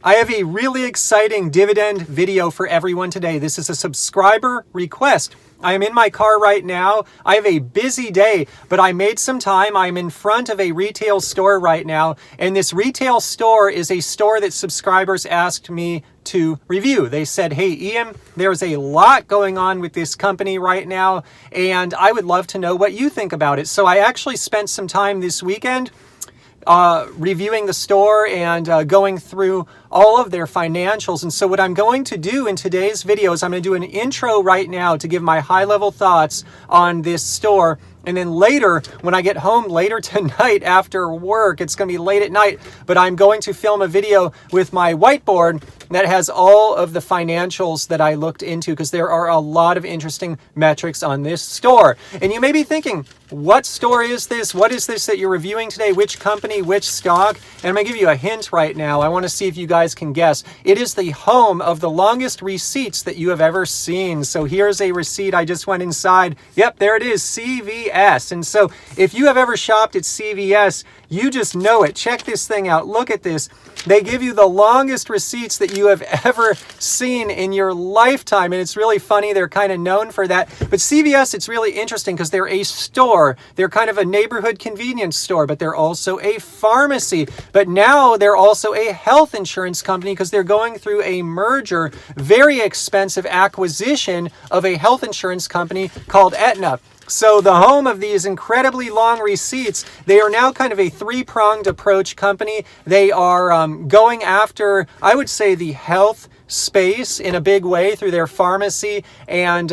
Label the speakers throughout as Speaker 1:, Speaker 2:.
Speaker 1: I have a really exciting dividend video for everyone today. This is a subscriber request. I am in my car right now. I have a busy day, but I made some time. I'm in front of a retail store right now, and this retail store is a store that subscribers asked me to review. They said, hey, Ian, there's a lot going on with this company right now, and I would love to know what you think about it. So I actually spent some time this weekend reviewing the store and going through all of their financials. And so what I'm going to do in today's video is I'm going to do an intro right now to give my high-level thoughts on this store. And then later, when I get home later tonight after work, it's going to be late at night, but I'm going to film a video with my whiteboard that has all of the financials that I looked into, because there are a lot of interesting metrics on this store. And you may be thinking, what store is this? What is this that you're reviewing today? Which company, which stock? And I'm going to give you a hint right now. I want to see if you guys can guess. It is the home of the longest receipts that you have ever seen. So here's a receipt. I just went inside. Yep, there it is, CVS. And so if you have ever shopped at CVS, you just know it. Check this thing out. Look at this. They give you the longest receipts that you have ever seen in your lifetime. And it's really funny. They're kind of known for that. But CVS, it's really interesting because they're a store. They're kind of a neighborhood convenience store, but they're also a pharmacy. But now they're also a health insurance company because they're going through a merger, very expensive acquisition of a health insurance company called Aetna. So the home of these incredibly long receipts, they are now kind of a three-pronged approach company. They are going after, I would say, the health space in a big way through their pharmacy and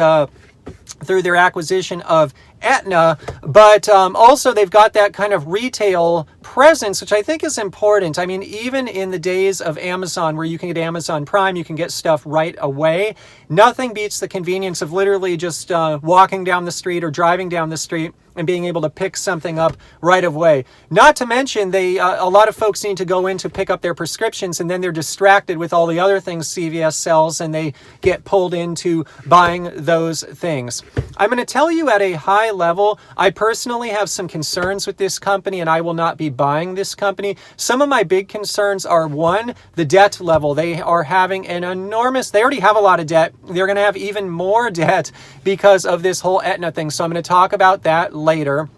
Speaker 1: through their acquisition of Aetna, but also they've got that kind of retail presence, which I think is important. I mean, even in the days of Amazon, where you can get Amazon Prime, you can get stuff right away. Nothing beats the convenience of literally just walking down the street or driving down the street and being able to pick something up right away. Not to mention, a lot of folks need to go in to pick up their prescriptions, and then they're distracted with all the other things CVS sells, and they get pulled into buying those things. I'm going to tell you at a high level, I personally have some concerns with this company, and I will not be buying this company. Some of my big concerns are, one, the debt level. They are having an enormous, they already have a lot of debt. They're going to have even more debt because of this whole Aetna thing. So I'm going to talk about that later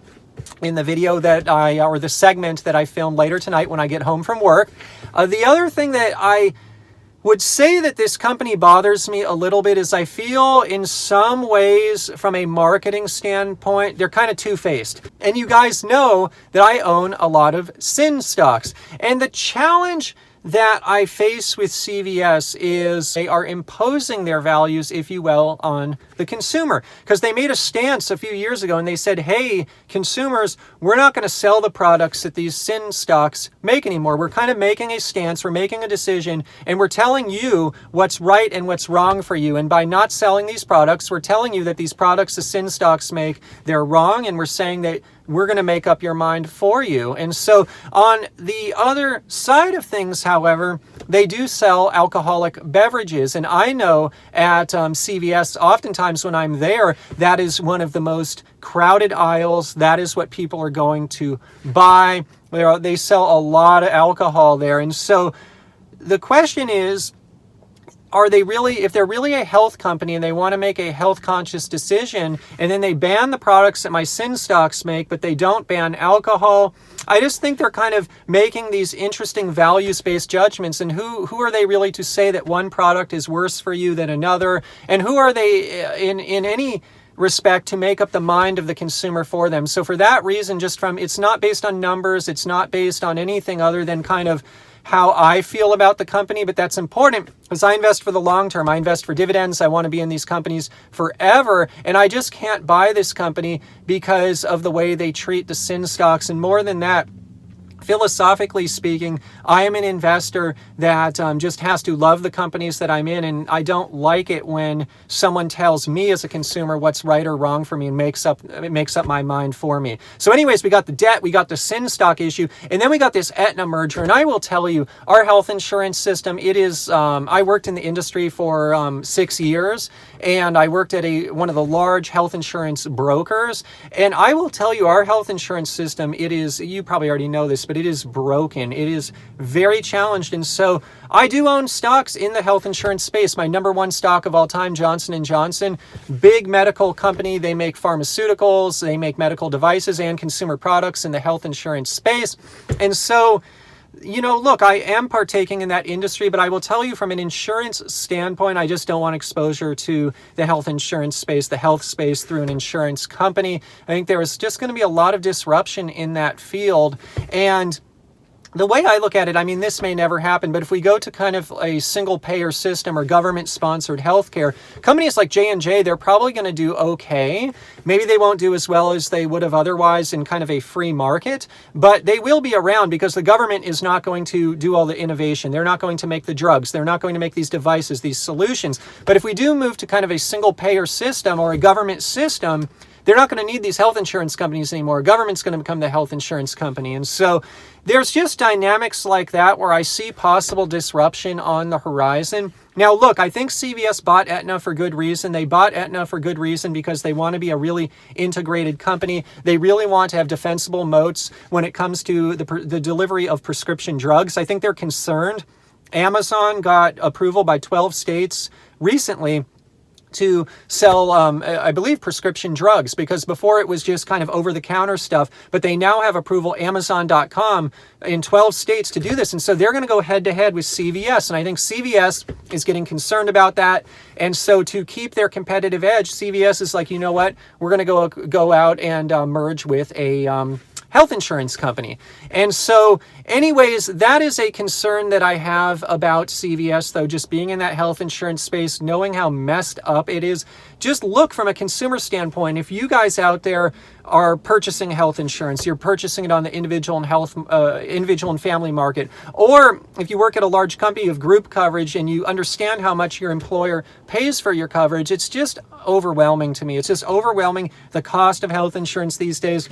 Speaker 1: in the video or the segment that I filmed later tonight when I get home from work. The other thing that I would say that this company bothers me a little bit is I feel in some ways from a marketing standpoint, they're kind of two-faced. And you guys know that I own a lot of sin stocks. And the challenge that I face with CVS is they are imposing their values, if you will, on the consumer. Because they made a stance a few years ago and they said, hey, consumers, we're not going to sell the products that these sin stocks make anymore. We're kind of making a stance, we're making a decision, and we're telling you what's right and what's wrong for you. And by not selling these products, we're telling you that these products the sin stocks make, they're wrong, and we're saying that we're going to make up your mind for you. And so on the other side of things, however, they do sell alcoholic beverages. And I know at CVS, oftentimes when I'm there, that is one of the most crowded aisles. That is what people are going to buy. They sell a lot of alcohol there. And so the question is, if they're really a health company and they want to make a health conscious decision, and then they ban the products that my sin stocks make, but they don't ban alcohol, I just think they're kind of making these interesting values-based judgments. And who are they really to say that one product is worse for you than another? And who are they in any respect to make up the mind of the consumer for them? So for that reason, it's not based on numbers, it's not based on anything other than kind of how I feel about the company, but that's important because I invest for the long term. I invest for dividends. I want to be in these companies forever, and I just can't buy this company because of the way they treat the sin stocks. And more than that, philosophically speaking, I am an investor that just has to love the companies that I'm in, and I don't like it when someone tells me as a consumer what's right or wrong for me and makes up my mind for me. So anyways, we got the debt, we got the sin stock issue, and then we got this Aetna merger. And I will tell you, our health insurance system, it is, I worked in the industry for 6 years, and I worked at one of the large health insurance brokers. And I will tell you, our health insurance system, it is, you probably already know this, but it is broken. It is very challenged. And so I do own stocks in the health insurance space. My number one stock of all time, Johnson & Johnson, big medical company. They make pharmaceuticals, they make medical devices and consumer products in the health insurance space. And so, look, I am partaking in that industry, but I will tell you from an insurance standpoint, I just don't want exposure to the health insurance space, the health space through an insurance company. I think there is just going to be a lot of disruption in that field. And the way I look at it, I mean, this may never happen, but if we go to kind of a single payer system or government-sponsored healthcare, companies like J&J, they're probably going to do okay. Maybe they won't do as well as they would have otherwise in kind of a free market, but they will be around because the government is not going to do all the innovation. They're not going to make the drugs. They're not going to make these devices, these solutions. But if we do move to kind of a single payer system or a government system, they're not going to need these health insurance companies anymore. Government's going to become the health insurance company. And so there's just dynamics like that where I see possible disruption on the horizon. Now, look, I think CVS bought Aetna for good reason. They bought Aetna for good reason because they want to be a really integrated company. They really want to have defensible moats when it comes to the delivery of prescription drugs. I think they're concerned. Amazon got approval by 12 states recently to sell, I believe, prescription drugs, because before it was just kind of over-the-counter stuff, but they now have approval, Amazon.com, in 12 states to do this. And so they're going to go head-to-head with CVS. And I think CVS is getting concerned about that. And so to keep their competitive edge, CVS is like, you know what, we're going to go out and merge with a health insurance company. And so anyways, that is a concern that I have about CVS, though, just being in that health insurance space, knowing how messed up it is. Just look from a consumer standpoint. If you guys out there are purchasing health insurance, you're purchasing it on the individual and family market, or if you work at a large company, you have group coverage and you understand how much your employer pays for your coverage, it's just overwhelming to me. It's just overwhelming, the cost of health insurance these days.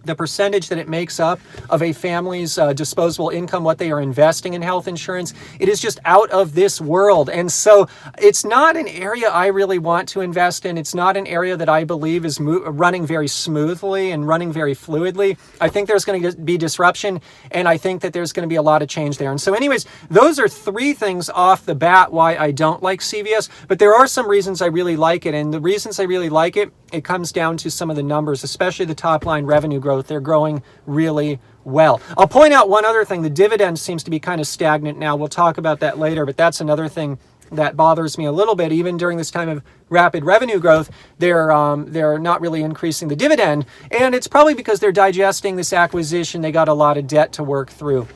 Speaker 1: The percentage that it makes up of a family's disposable income, what they are investing in health insurance, it is just out of this world. And so it's not an area I really want to invest in. It's not an area that I believe is running very smoothly and running very fluidly. I think there's going to be disruption, and I think that there's going to be a lot of change there. And so anyways, those are three things off the bat why I don't like CVS, but there are some reasons I really like it. And the reasons I really like it, it comes down to some of the numbers, especially the top line revenue growth. They're growing really well. I'll point out one other thing. The dividend seems to be kind of stagnant now. We'll talk about that later, but that's another thing that bothers me a little bit. Even during this time of rapid revenue growth, they're not really increasing the dividend, and it's probably because they're digesting this acquisition. They got a lot of debt to work through.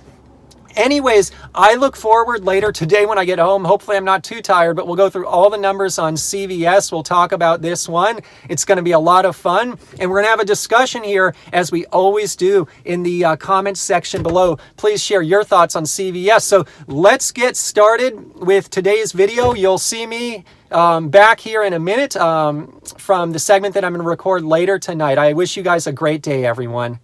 Speaker 1: Anyways, I look forward later today when I get home. Hopefully I'm not too tired, but we'll go through all the numbers on CVS. We'll talk about this one. It's going to be a lot of fun. And we're going to have a discussion here, as we always do, in the comments section below. Please share your thoughts on CVS. So let's get started with today's video. You'll see me back here in a minute from the segment that I'm going to record later tonight. I wish you guys a great day, everyone.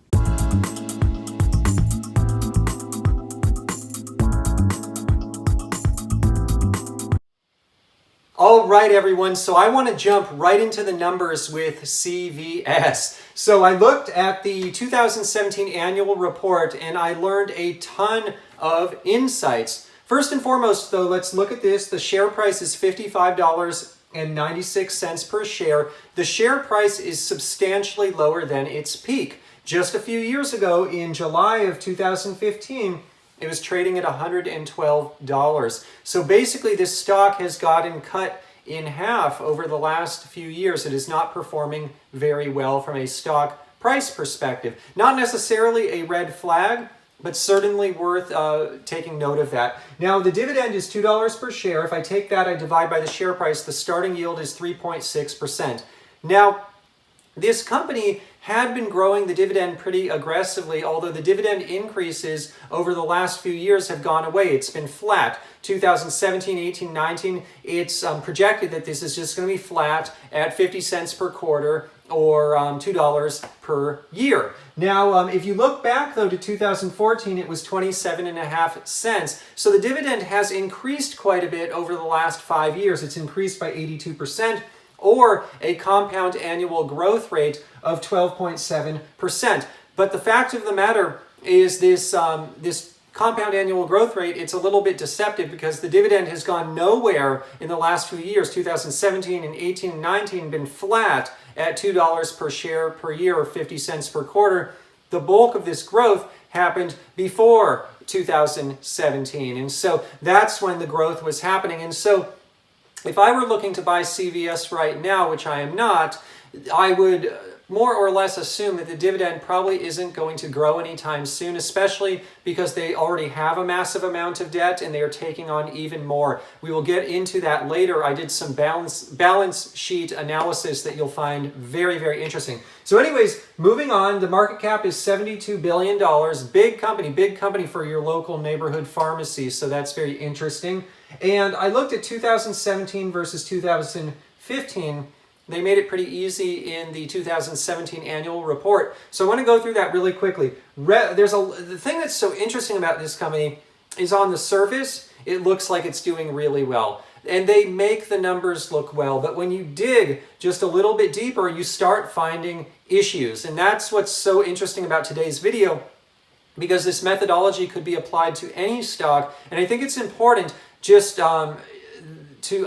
Speaker 1: All right, everyone. So I want to jump right into the numbers with CVS. So I looked at the 2017 annual report and I learned a ton of insights. First and foremost, though, let's look at this. The share price is $55.96 per share. The share price is substantially lower than its peak. Just a few years ago, in July of 2015, it was trading at $112. So basically this stock has gotten cut in half over the last few years. It is not performing very well from a stock price perspective. Not necessarily a red flag, but certainly worth taking note of that. Now the dividend is $2 per share. If I take that, I divide by the share price, the starting yield is 3.6%. Now, this company had been growing the dividend pretty aggressively, although the dividend increases over the last few years have gone away. It's been flat. 2017, 18, 19, it's projected that this is just going to be flat at 50 cents per quarter or $2 per year. Now, if you look back, though, to 2014, it was 27.5 cents. So the dividend has increased quite a bit over the last 5 years. It's increased by 82%. Or a compound annual growth rate of 12.7%. But the fact of the matter, is this compound annual growth rate. It's a little bit deceptive because the dividend has gone nowhere in the last few years. 2017 and 18 and 19 been flat at $2 per share per year or 50 cents per quarter. The bulk of this growth happened before 2017, and so that's when the growth was happening. And so if I were looking to buy CVS right now, which I am not, I would more or less assume that the dividend probably isn't going to grow anytime soon, especially because they already have a massive amount of debt and they are taking on even more. We will get into that later. I did some balance sheet analysis that you'll find very, very interesting. So anyways, moving on, the market cap is $72 billion. Big company for your local neighborhood pharmacy. So that's very interesting. And I looked at 2017 versus 2015. They made it pretty easy in the 2017 annual report. So I want to go through that really quickly. The thing that's so interesting about this company is on the surface, it looks like it's doing really well. And they make the numbers look well. But when you dig just a little bit deeper, you start finding issues. And that's what's so interesting about today's video, because this methodology could be applied to any stock. And I think it's important just to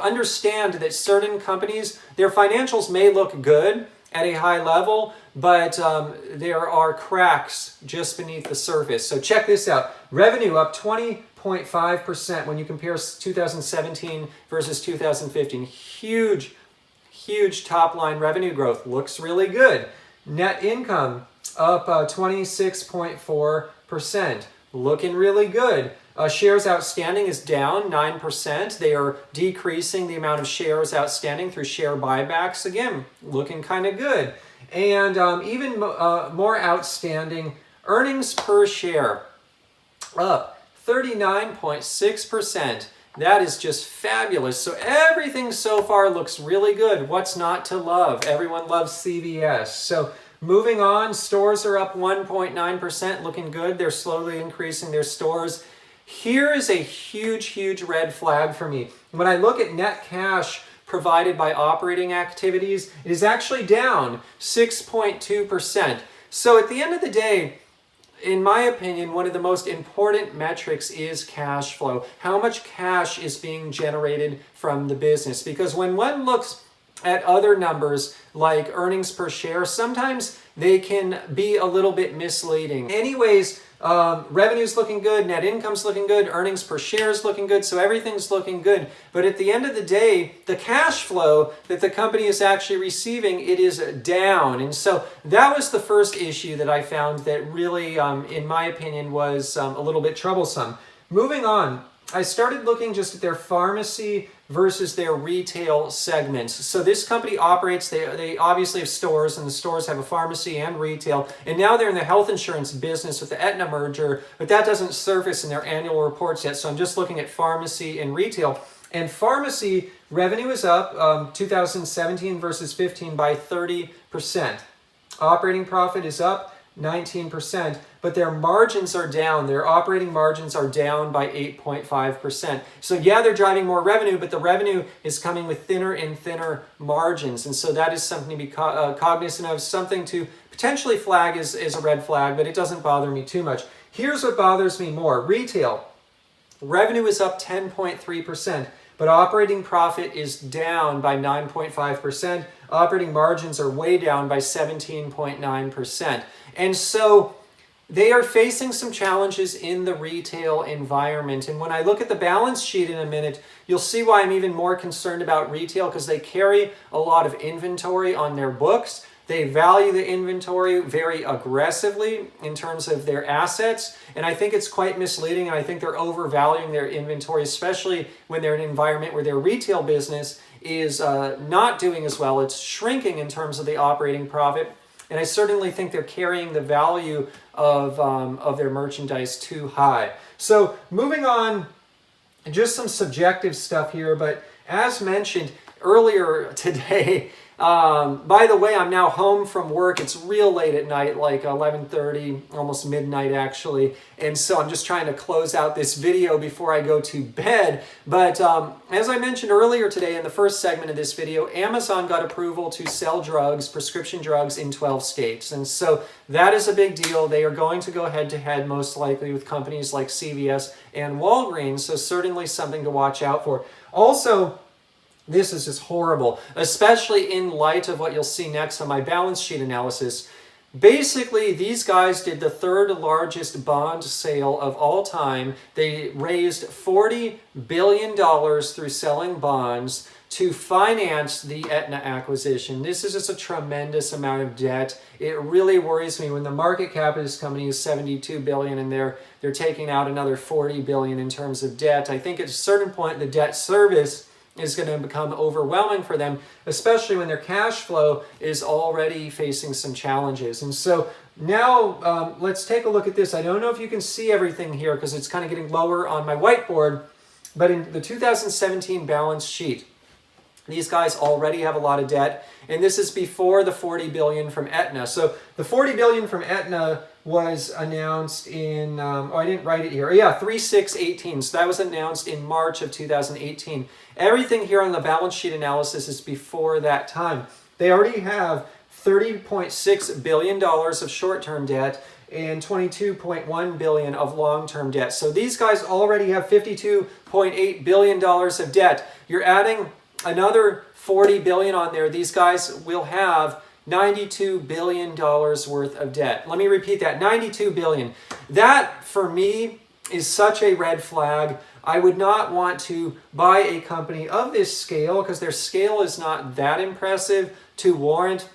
Speaker 1: understand that certain companies, their financials may look good at a high level, but there are cracks just beneath the surface. So check this out. Revenue up 20.5% when you compare 2017 versus 2015. Huge top line revenue growth. Looks really good. Net income up 26.4%. Looking really good. Shares outstanding is down 9%. They are decreasing the amount of shares outstanding through share buybacks. Again, looking kind of good. And even more outstanding, earnings per share up 39.6%. That is just fabulous. So everything so far looks really good. What's not to love? Everyone loves CVS. So moving on, stores are up 1.9%, looking good. They're slowly increasing their stores. Here is a huge red flag for me. When I look at net cash provided by operating activities, it is actually down 6.2%. So at the end of the day, in my opinion, one of the most important metrics is cash flow. How much cash is being generated from the business? Because when one looks at other numbers like earnings per share, sometimes they can be a little bit misleading. Anyways, revenue's looking good, net income's looking good, earnings per share is looking good, so everything's looking good. But at the end of the day, the cash flow that the company is actually receiving, it is down. And so that was the first issue that I found that really, in my opinion, was a little bit troublesome. Moving on, I started looking just at their pharmacy versus their retail segments. So this company operates, they obviously have stores, and the stores have a pharmacy and retail, and now they're in the health insurance business with the Aetna merger, but that doesn't surface in their annual reports yet, so I'm just looking at pharmacy and retail. And pharmacy revenue is up 2017 versus 15 by 30%. Operating profit is up 19%, but their margins are down. Their operating margins are down by 8.5%. So yeah, they're driving more revenue, but the revenue is coming with thinner and thinner margins. And so that is something to be cognizant of, something to potentially flag as a red flag, but it doesn't bother me too much. Here's what bothers me more. Retail. Revenue is up 10.3%. But operating profit is down by 9.5%. Operating margins are way down by 17.9%. And so they are facing some challenges in the retail environment. And when I look at the balance sheet in a minute, you'll see why I'm even more concerned about retail, because they carry a lot of inventory on their books. They value the inventory very aggressively in terms of their assets, and I think it's quite misleading, and I think they're overvaluing their inventory, especially when they're in an environment where their retail business is not doing as well. It's shrinking in terms of the operating profit, and I certainly think they're carrying the value of their merchandise too high. So moving on, just some subjective stuff here, but as mentioned, earlier today. By the way, I'm now home from work. It's real late at night, like 11:30, almost midnight actually. And so I'm just trying to close out this video before I go to bed. But as I mentioned earlier today in the first segment of this video, Amazon got approval to sell drugs, prescription drugs, in 12 states. And so that is a big deal. They are going to go head to head most likely with companies like CVS and Walgreens. So certainly something to watch out for. Also, this is just horrible, especially in light of what you'll see next on my balance sheet analysis. Basically, these guys did the third largest bond sale of all time. They raised $40 billion through selling bonds to finance the Aetna acquisition. This is just a tremendous amount of debt. It really worries me when the market cap of this company is $72 billion and they're taking out another $40 billion in terms of debt. I think at a certain point the debt service is going to become overwhelming for them, especially when their cash flow is already facing some challenges. And so now let's take a look at this. I don't know if you can see everything here because it's kind of getting lower on my whiteboard, but in the 2017 balance sheet, these guys already have a lot of debt, and this is before the $40 billion from Aetna. So the $40 billion from Aetna was announced in, I didn't write it here. Yeah, 3/6/18. So that was announced in March of 2018. Everything here on the balance sheet analysis is before that time. They already have $30.6 billion of short-term debt and $22.1 billion of long-term debt. So these guys already have $52.8 billion of debt. You're adding another $40 billion on there. These guys will have $92 billion worth of debt. Let me repeat that, $92 billion. That, for me, is such a red flag. I would not want to buy a company of this scale because their scale is not that impressive to warrant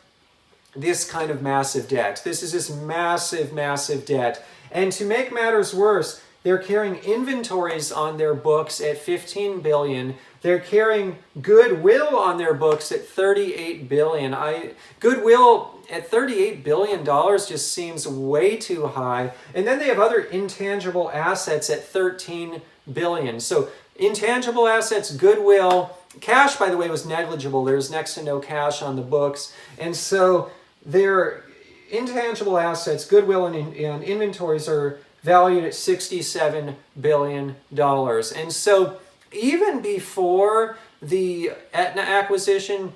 Speaker 1: this kind of massive debt. This is just massive, massive debt. And to make matters worse, they're carrying inventories on their books at $15 billion. They're carrying goodwill on their books at $38 billion. Goodwill at $38 billion just seems way too high. And then they have other intangible assets at $13 billion. So intangible assets, goodwill, cash, by the way, was negligible. There's next to no cash on the books. And so their intangible assets, goodwill, and inventories are valued at $67 billion. And so even before the Aetna acquisition,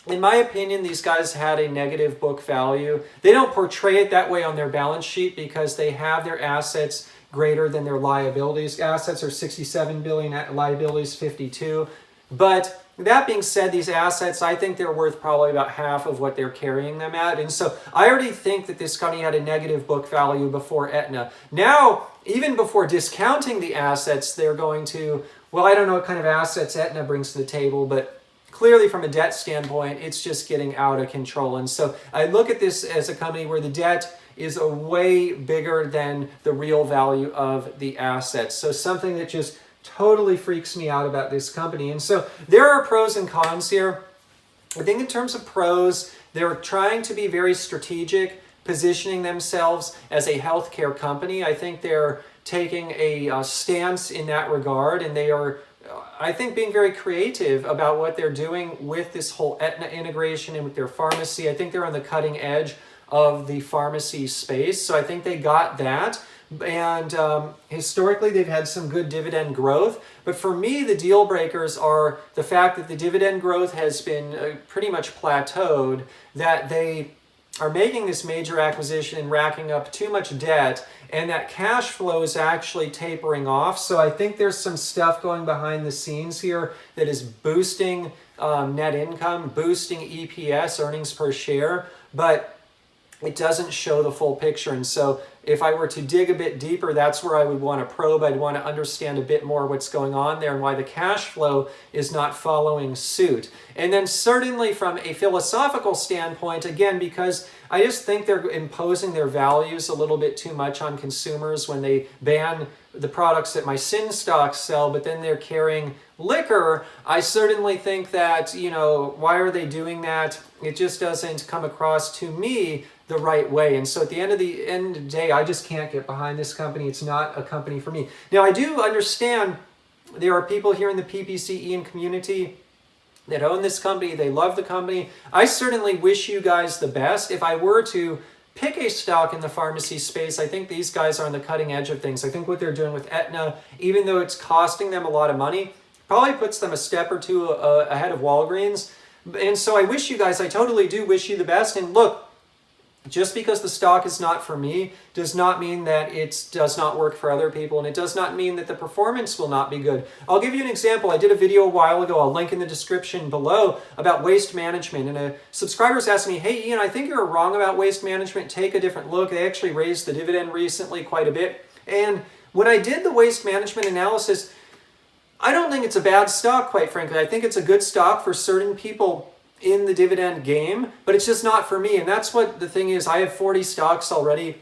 Speaker 1: in my opinion, these guys had a negative book value. They don't portray it that way on their balance sheet because they have their assets greater than their liabilities. Assets are $67 billion, liabilities $52. But that being said, these assets, I think they're worth probably about half of what they're carrying them at. And so I already think that this company had a negative book value before Aetna. Now, even before discounting the assets, they're going to, well, I don't know what kind of assets Aetna brings to the table, but clearly from a debt standpoint, it's just getting out of control. And so I look at this as a company where the debt is a way bigger than the real value of the assets. So something that just totally freaks me out about this company. And so there are pros and cons here. I think in terms of pros, they're trying to be very strategic, positioning themselves as a healthcare company. I think they're taking a stance in that regard, and they are, I think, being very creative about what they're doing with this whole Aetna integration and with their pharmacy. I think they're on the cutting edge of the pharmacy space. So I think they got that. And historically, they've had some good dividend growth. But for me, the deal breakers are the fact that the dividend growth has been pretty much plateaued, that they are making this major acquisition and racking up too much debt, and that cash flow is actually tapering off. So I think there's some stuff going behind the scenes here that is boosting net income, boosting EPS, earnings per share, but it doesn't show the full picture. And so if I were to dig a bit deeper, that's where I would want to probe. I'd want to understand a bit more what's going on there and why the cash flow is not following suit. And then certainly from a philosophical standpoint, again, because I just think they're imposing their values a little bit too much on consumers when they ban the products that my sin stocks sell, but then they're carrying liquor. I certainly think that, why are they doing that? It just doesn't come across to me the right way. And so at the end of the day, I just can't get behind this company. It's not a company for me. Now, I do understand there are people here in the PPCE and community that own this company. They love the company. I certainly wish you guys the best. If I were to pick a stock in the pharmacy space, I think these guys are on the cutting edge of things. I think what they're doing with Aetna, even though it's costing them a lot of money, probably puts them a step or two ahead of Walgreens. And so I wish you guys, I totally do wish you the best. And look, just because the stock is not for me does not mean that it does not work for other people, and it does not mean that the performance will not be good. I'll give you an example. I did a video a while ago, I'll link in the description below, about waste management, and a subscriber's asked me, hey Ian, I think you're wrong about waste management, take a different look. They actually raised the dividend recently quite a bit, and when I did the waste management analysis, I don't think it's a bad stock, quite frankly. I think it's a good stock for certain people in the dividend game, but it's just not for me. And that's what the thing is. I have 40 stocks already.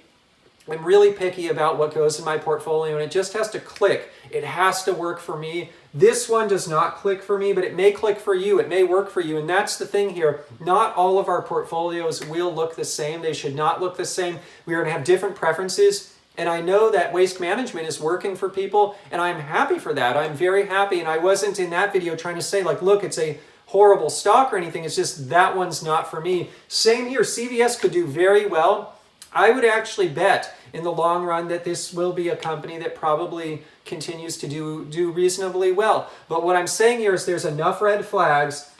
Speaker 1: I'm really picky about what goes in my portfolio, and it just has to click. It has to work for me. This one does not click for me, but it may click for you. It may work for you. And that's the thing here. Not all of our portfolios will look the same. They should not look the same. We are going to have different preferences. And I know that waste management is working for people, and I'm happy for that. I'm very happy. And I wasn't in that video trying to say, like, look, it's a horrible stock or anything. It's just that one's not for me. Same here. CVS could do very well. I would actually bet in the long run that this will be a company that probably continues to do reasonably well. But what I'm saying here is there's enough red flags,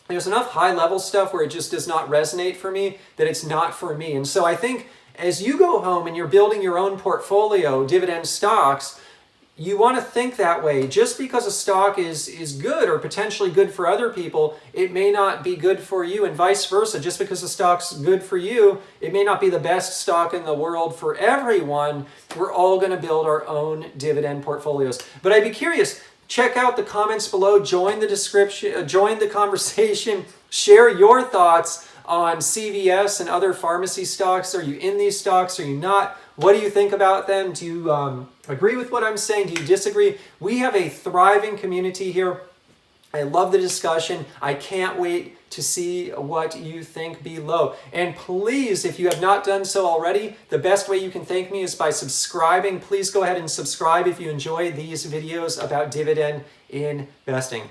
Speaker 1: there's enough high-level stuff where it just does not resonate for me, that it's not for me. And so I think as you go home and you're building your own portfolio, dividend stocks, you want to think that way. Just because a stock is good or potentially good for other people, it may not be good for you, and vice versa. Just because a stock's good for you, it may not be the best stock in the world for everyone. We're all going to build our own dividend portfolios. But I'd be curious, check out the comments below, join the description, join the conversation, share your thoughts on CVS and other pharmacy stocks. Are you in these stocks? Are you not? What do you think about them? Do you agree with what I'm saying? Do you disagree? We have a thriving community here. I love the discussion. I can't wait to see what you think below. And please, if you have not done so already, the best way you can thank me is by subscribing. Please go ahead and subscribe if you enjoy these videos about dividend investing.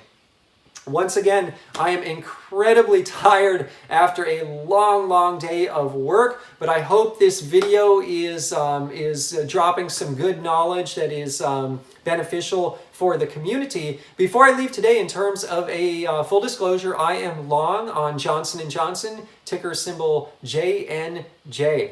Speaker 1: Once again, I am incredibly tired after a long day of work, but I hope this video is dropping some good knowledge that is beneficial for the community. Before I leave today, in terms of a full disclosure, I am long on Johnson & Johnson, ticker symbol JNJ.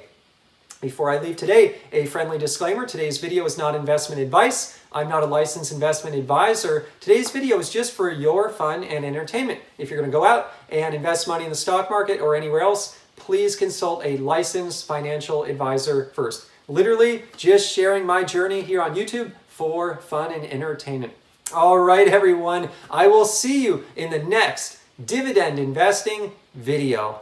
Speaker 1: Before I leave today, a friendly disclaimer. Today's video is not investment advice. I'm not a licensed investment advisor. Today's video is just for your fun and entertainment. If you're going to go out and invest money in the stock market or anywhere else, please consult a licensed financial advisor first. Literally just sharing my journey here on YouTube for fun and entertainment. All right, everyone. I will see you in the next dividend investing video.